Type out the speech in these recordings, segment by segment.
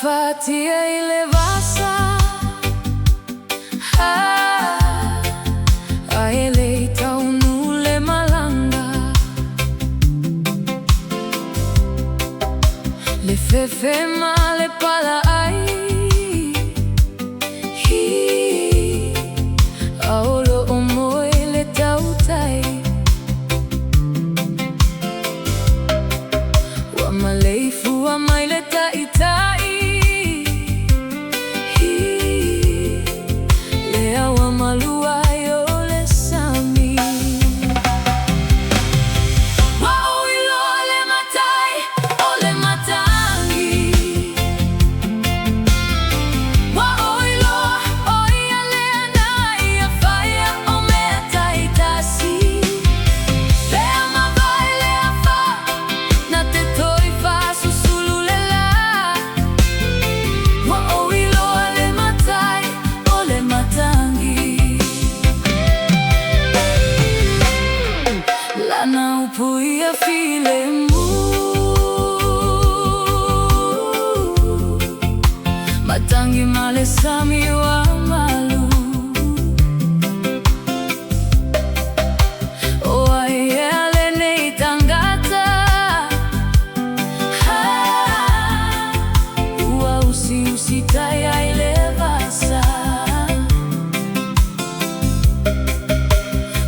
fatia ile vasa aele itaunule malanga le fefe male pala ai aolo omoe le tautai wa maleifu wa maile taitai lea wa malua yole sami wa oilo ole matai ole matangi wa oilo oia lea na ia faya omea taitasi lea mavai lea fa na te toi fa susululela wa oilo ole matai ole matangi lana upuia filemu matangi male sami wa malu oae ale nei tangata ua usi taya ile vasa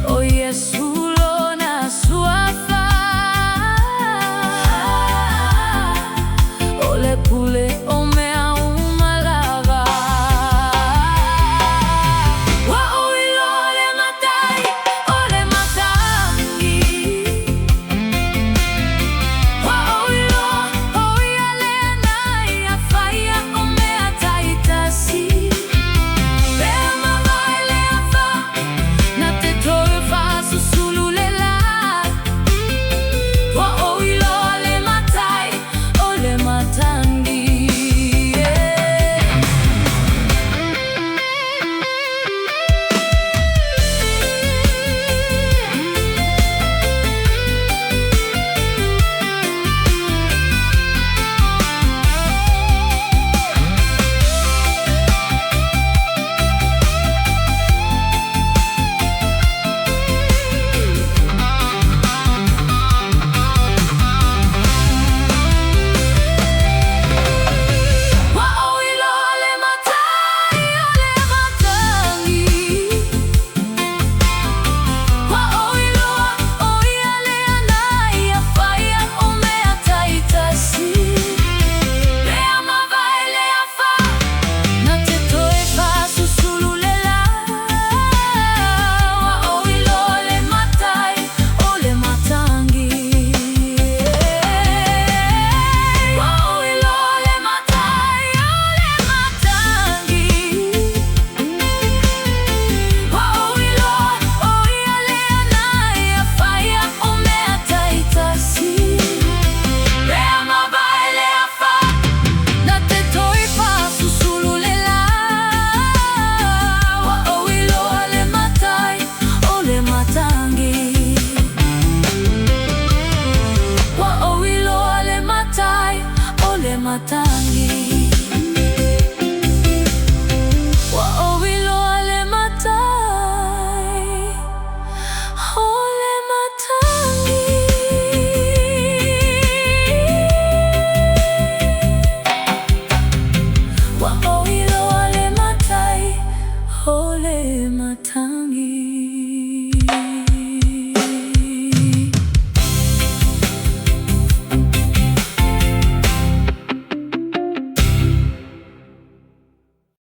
o Yesu lona suafa ole pule